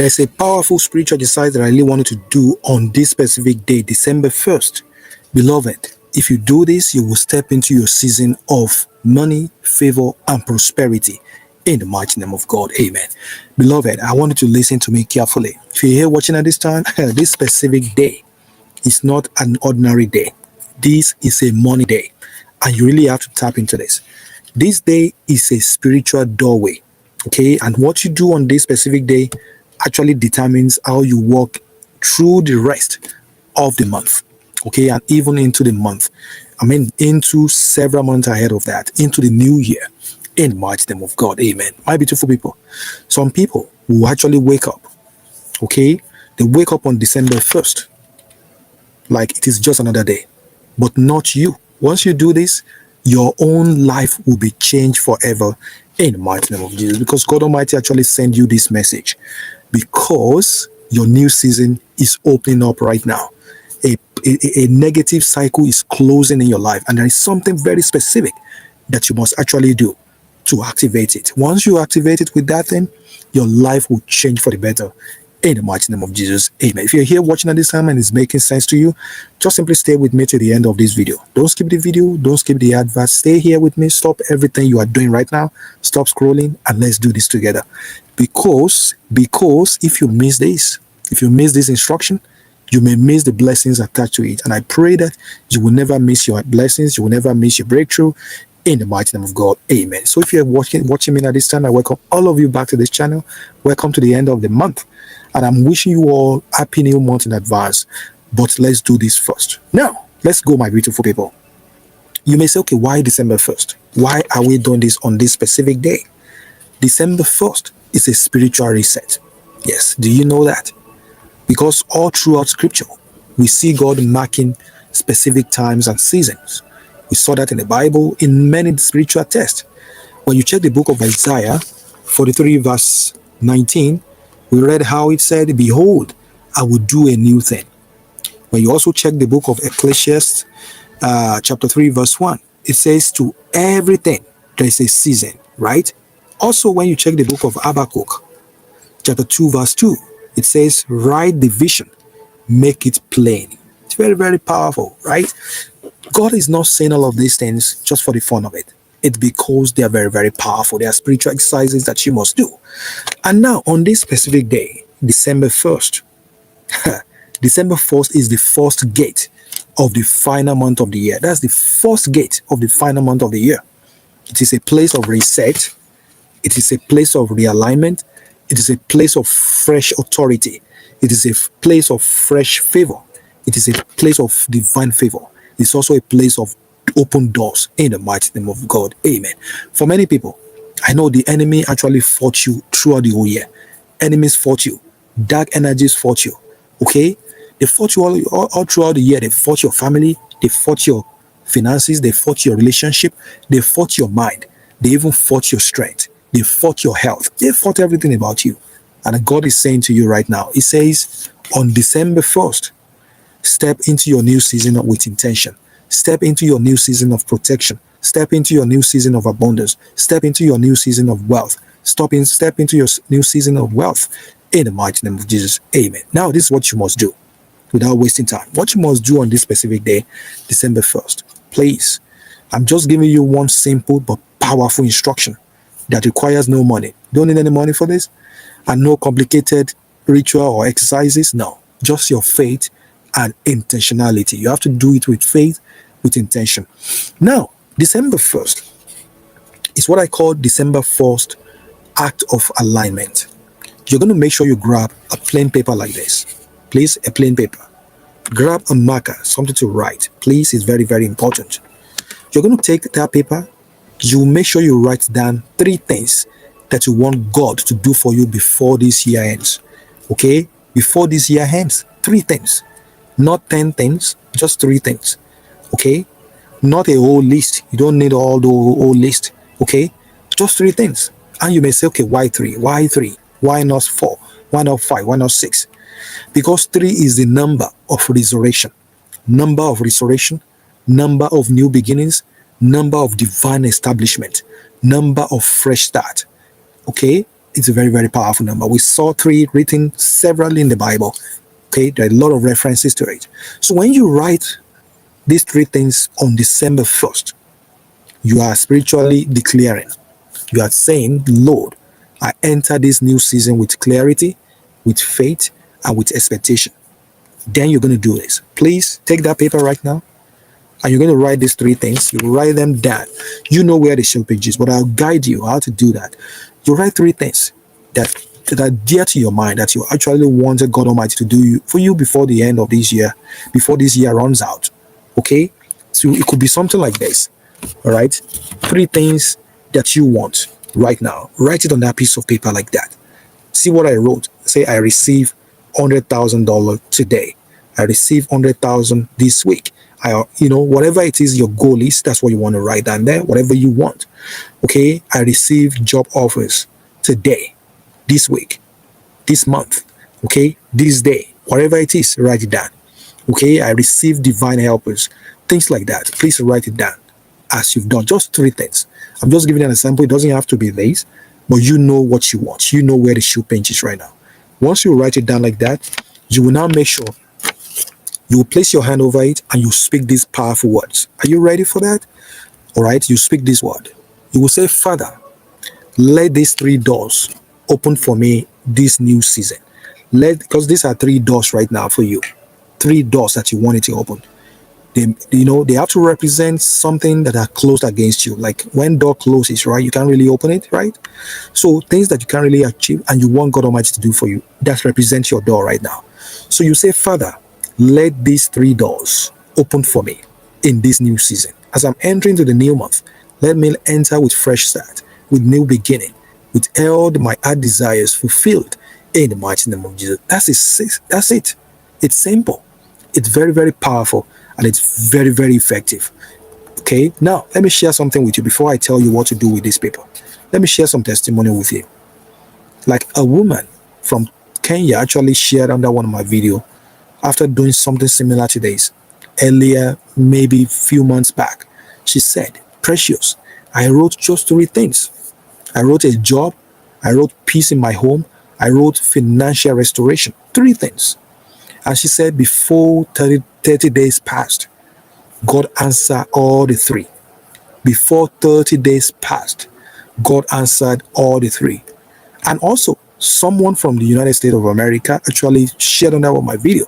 There's a powerful spiritual exercise that I really wanted to do on this specific day, December 1st. Beloved, if you do this, you will step into your season of money, favor, and prosperity in the mighty name of God. Amen. Beloved, I want you to listen to me carefully. If you're here watching at this time, this specific day is not an ordinary day. This is a money day, and you really have to tap into this. This day is a spiritual doorway, okay? And what you do on this specific day actually determines how you walk through the rest of the month, okay? And even into the month, into several months ahead of that, into the new year, in the mighty name of God. Amen. My beautiful people, some people who actually wake up, okay? They wake up on December 1st like it is just another day, but not you. Once you do this, your own life will be changed forever in the mighty name of Jesus, because God Almighty actually sent you this message because your new season is opening up right now. A negative cycle is closing in your life, and there is something very specific that you must actually do to activate it. Once you activate it with that thing, your life will change for the better in the mighty name of Jesus. Amen. If you're here watching at this time and it's making sense to you, just simply stay with me to the end of this video. Don't skip the video. Don't skip the advert. Stay here with me. Stop everything you are doing right now. Stop scrolling and let's do this together. Because if you miss this instruction, you may miss the blessings attached to it. And I pray that you will never miss your blessings. You will never miss your breakthrough in the mighty name of God. Amen. So if you're watching me at this time, I welcome all of you back to this channel. Welcome to the end of the month. And I'm wishing you all happy new month in advance. But let's do this first. Now, let's go, my beautiful people. You may say, okay, why December 1st? Why are we doing this on this specific day? December 1st is a spiritual reset. Yes, do you know that? Because all throughout scripture, we see God marking specific times and seasons. We saw that in the Bible in many spiritual texts. When you check the book of Isaiah 43 verse 19, we read how it said, behold, I will do a new thing. When you also check the book of Ecclesiastes chapter 3 verse 1, it says to everything there is a season, right? Also, when you check the book of Habakkuk chapter 2 verse 2, it says, write the vision, make it plain. It's very, very powerful, right? God is not saying all of these things just for the fun of it. It's because they are very, very powerful. They are spiritual exercises that you must do. And now, on this specific day, December 1st, December 1st is the first gate of the final month of the year. That's the first gate of the final month of the year. It is a place of reset. It is a place of realignment. It is a place of fresh authority. It is a place of fresh favor. It is a place of divine favor. It's also a place of open doors in the mighty name of God. Amen. For many people, I know the enemy actually fought you throughout the whole year. Enemies fought you. Dark energies fought you. Okay? They fought you all throughout the year. They fought your family. They fought your finances. They fought your relationship. They fought your mind. They even fought your strength. They fought your health. They fought everything about you. And God is saying to you right now, He says, on December 1st, step into your new season with intention. Step into your new season of protection. Step into your new season of abundance. Step into your new season of wealth. Step into your new season of wealth in the mighty name of Jesus. Amen. Now, this is what you must do without wasting time. What you must do on this specific day, December 1st. Please, I'm just giving you one simple but powerful instruction that requires no money. Don't need any money for this, and no complicated ritual or exercises. No, just your faith and intentionality. You have to do it with faith, with intention. Now, December 1st is what I call December 1st act of alignment. You're going to make sure you grab a plain paper like this. Please, a plain paper. Grab a marker, something to write. Please, it's very, very important. You're going to take that paper. You make sure you write down 3 things that you want God to do for you before this year ends. Okay? Before this year ends, 3 things. Not 10 things, just 3 things. Okay? Not a whole list. You don't need all the whole list. Okay? Just 3 things. And you may say, okay, why 3? Why 3? Why not 4? Why not 5? Why not 6? Because 3 is the number of resurrection. Number of restoration. Number of new beginnings. Number of divine establishment. Number of fresh start. Okay? It's a very, very powerful number. We saw three written severally in the Bible. Okay, there are a lot of references to it. So when you write these three things on December 1st, you are spiritually declaring. You are saying, Lord, I enter this new season with clarity, with faith, and with expectation. Then you're going to do this. Please take that paper right now, and you're going to write these three things. You write them down. You know where the show page is, but I'll guide you how to do that. You write three things that are dear to your mind, that you actually wanted God Almighty to do for you before the end of this year, before this year runs out. Okay? So it could be something like this. All right? Three things that you want right now. Write it on that piece of paper like that. See what I wrote. Say I receive $100,000 today. I receive 100,000 this week. Whatever it is your goal is, that's what you want to write down there. Whatever you want. Okay, I receive job offers today, this week, this month. Okay, this day, whatever it is, write it down. Okay, I receive divine helpers, things like that. Please write it down as you've done. Just three things. I'm just giving you an example. It doesn't have to be this, but you know what you want. You know where the shoe pinches right now. Once you write it down like that, you will now make sure you will place your hand over it and you speak these powerful words. Are you ready for that? All right, you speak this word. You will say, Father, let these three doors open for me this new season. Because these are three doors right now for you. Three doors that you want it to open. They have to represent something that are closed against you. Like when door closes, right? You can't really open it, right? So things that you can't really achieve and you want God Almighty to do for you, that represents your door right now. So you say, Father, let these three doors open for me in this new season. As I'm entering to the new month, let me enter with fresh start, with new beginning, with all my heart desires fulfilled in the mighty name of Jesus. That's it. It's simple. It's very, very powerful, and it's very, very effective. Okay, now let me share something with you before I tell you what to do with this paper. Let me share some testimony with you. Like a woman from Kenya actually shared under one of my videos after doing something similar to this earlier, maybe a few months back. She said, Precious, I wrote just three things. I wrote a job, I wrote peace in my home, I wrote financial restoration. Three things. And she said, before 30 days passed, God answered all the three. Before 30 days passed, God answered all the three. And also, someone from the United States of America actually shared on that with my video.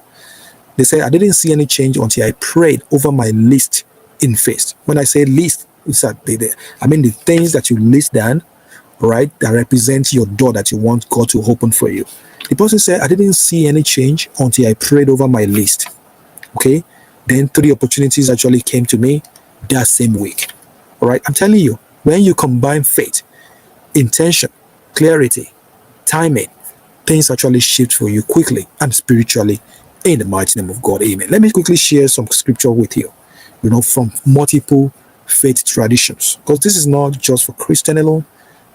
They said, I didn't see any change until I prayed over my list in faith. When I say list, I mean the things that you list down, right, that represent your door that you want God to open for you. The person said, I didn't see any change until I prayed over my list. Okay? Then three opportunities actually came to me that same week. All right? I'm telling you, when you combine faith, intention, clarity, timing, things actually shift for you quickly and spiritually in the mighty name of God. Amen. Let me quickly share some scripture with you, from multiple faith traditions, because this is not just for Christian alone.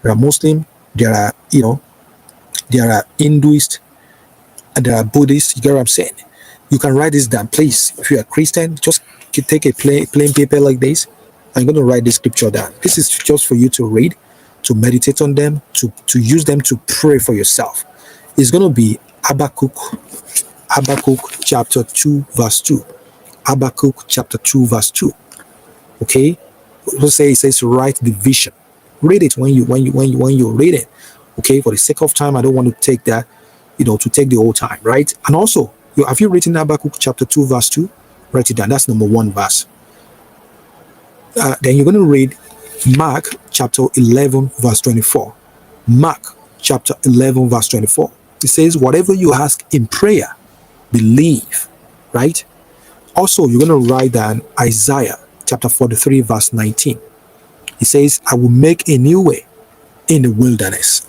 There are Muslim, there are, there are Hinduist, and there are Buddhists. You get what I'm saying? You can write this down, please. If you are Christian, just take a plain paper like this. I'm going to write this scripture down. This is just for you to read, to meditate on them, to use them to pray for yourself. It's going to be Habakkuk chapter 2, verse 2. Habakkuk chapter 2, verse 2. Okay? It says write the vision. Read it when you read it. Okay, for the sake of time, I don't want to take that, to take the whole time, right? And also, have you written Habakkuk chapter 2, verse 2? Write it down. That's number one verse. Then you're going to read Mark chapter 11, verse 24. Mark chapter 11, verse 24. It says, whatever you ask in prayer, believe, right? Also, you're going to write down Isaiah chapter 43, verse 19. It says, I will make a new way in the wilderness.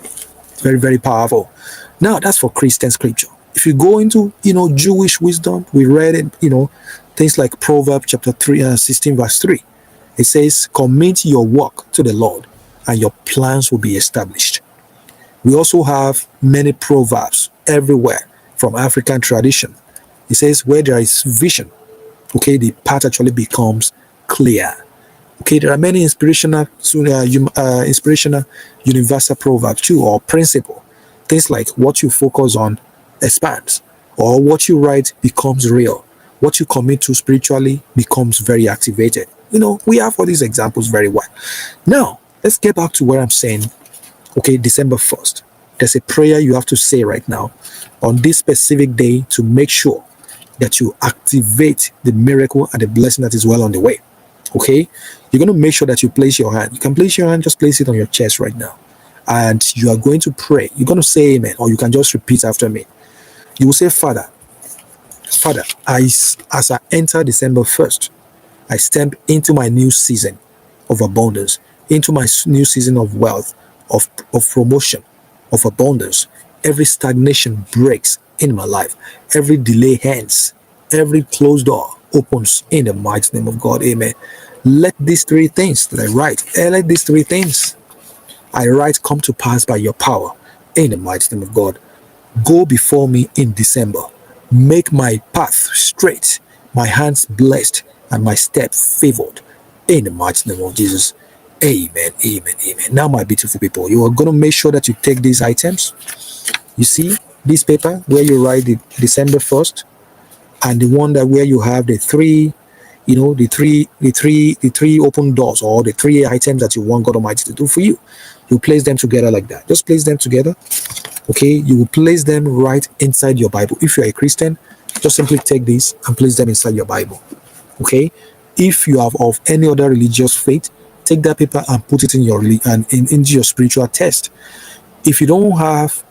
It's very, very powerful. Now, that's for Christian scripture. If you go into, Jewish wisdom, we read it, things like Proverbs chapter 16, verse 3. It says, commit your work to the Lord and your plans will be established. We also have many proverbs everywhere from African tradition. It says, where there is vision, okay, the path actually becomes clear. Okay, there are many inspirational universal proverbs too, or principle. Things like what you focus on expands, or what you write becomes real. What you commit to spiritually becomes very activated. We have all these examples very well. Now, let's get back to what I'm saying. Okay, December 1st. There's a prayer you have to say right now on this specific day to make sure that you activate the miracle and the blessing that is well on the way. Okay, you're going to make sure that you place your hand. You can place your hand, just place it on your chest right now. And you are going to pray. You're going to say amen, or you can just repeat after me. You will say, Father, as I enter December 1st, I step into my new season of abundance, into my new season of wealth, of promotion, of abundance. Every stagnation breaks in my life. Every delay ends. Every closed door opens in the mighty name of God. Amen. Let these three things that I write, let these three things I write come to pass by your power in the mighty name of God. Go before me in December. Make my path straight, my hands blessed, and my step favored in the mighty name of Jesus. Amen, amen, amen. Now, my beautiful people, you are going to make sure that you take these items. You see this paper where you write the December 1st, and the one that where you have the three, the three open doors, or the three items that you want God Almighty to do for you. You place them together like that. Just place them together. Okay, you will place them right inside your Bible. If you're a Christian, just simply take these and place them inside your Bible. Okay, if you have of any other religious faith, take that paper and put it in your into your spiritual test. If you don't have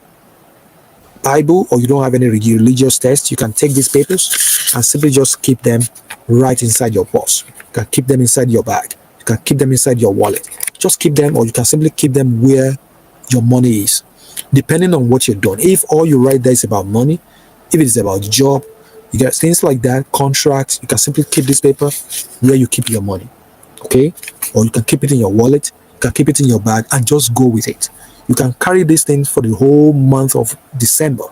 Bible, or you don't have any religious test, you can take these papers and simply just keep them right inside your purse. You can keep them inside your bag. You can keep them inside your wallet. Just keep them, or you can simply keep them where your money is, depending on what you're doing. If all you write there is about money, if it is about job, you get things like that, contracts, you can simply keep this paper where you keep your money. Okay, or you can keep it in your wallet, you can keep it in your bag, and just go with it. You can carry these things for the whole month of December.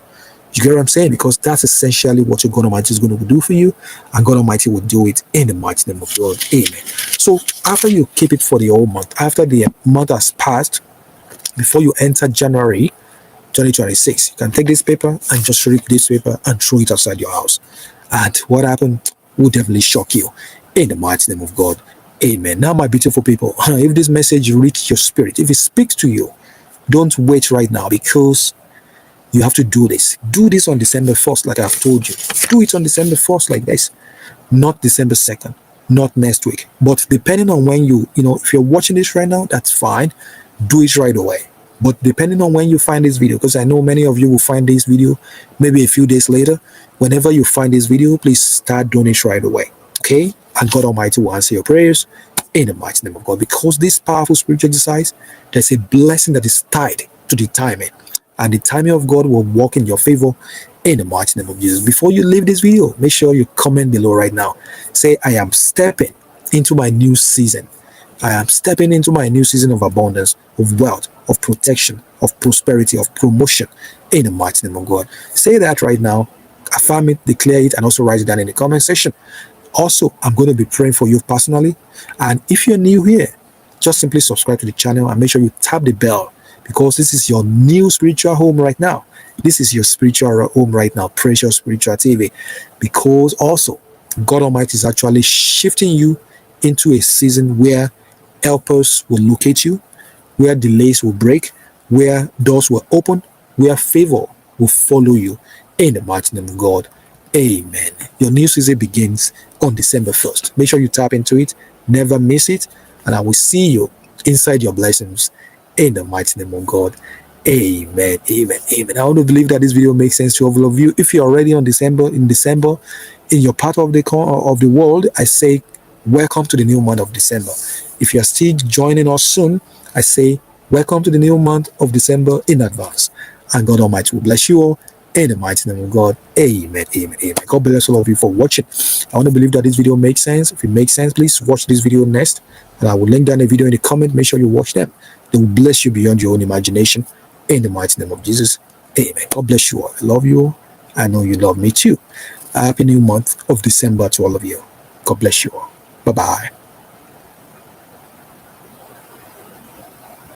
You get what I'm saying? Because that's essentially what your God Almighty is going to do for you, and God Almighty will do it in the mighty name of God. Amen. So after you keep it for the whole month, after the month has passed, before you enter January 2026, you can take this paper and just rip this paper and throw it outside your house. And what happened will definitely shock you in the mighty name of God. Amen. Now, my beautiful people, if this message reaches your spirit, if it speaks to you, don't wait right now, because you have to do this. Do this on December 1st, like I've told you. Do it on December 1st like this, not December 2nd, not next week. But depending on when if you're watching this right now, that's fine. Do it right away. But depending on when you find this video, because I know many of you will find this video maybe a few days later, whenever you find this video, please start doing it right away. Okay? And God Almighty will answer your prayers in the mighty name of God. Because this powerful spiritual exercise, there's a blessing that is tied to the timing. And the timing of God will work in your favor in the mighty name of Jesus. Before you leave this video, make sure you comment below right now. Say, I am stepping into my new season. I am stepping into my new season of abundance, of wealth, of protection, of prosperity, of promotion in the mighty name of God. Say that right now, affirm it, declare it, and also write it down in the comment section. Also, I'm going to be praying for you personally. And if you're new here, just simply subscribe to the channel and make sure you tap the bell, because this is your new spiritual home right now. This is your spiritual home right now, Precious Spiritual TV. Because also, God Almighty is actually shifting you into a season where helpers will locate you, where delays will break, where doors will open, where favor will follow you in the mighty name of God. Amen. Your new season begins on December 1st. Make sure you tap into it, never miss it, and I will see you inside your blessings in the mighty name of God. Amen. Amen. Amen. I want to believe that this video makes sense to all of you. If you're already in December, in your part of the world, I say welcome to the new month of December. If you're still joining us soon, I say welcome to the new month of December in advance. And God Almighty will bless you all in the mighty name of God. Amen. Amen. Amen. God bless all of you for watching. I want to believe that this video makes sense. If it makes sense, please watch this video next. And I will link down a video in the comment. Make sure you watch them. They will bless you beyond your own imagination in the mighty name of Jesus. Amen. God bless you all. I love you all. I know you love me too. Happy new month of December to all of you. God bless you all. Bye-bye.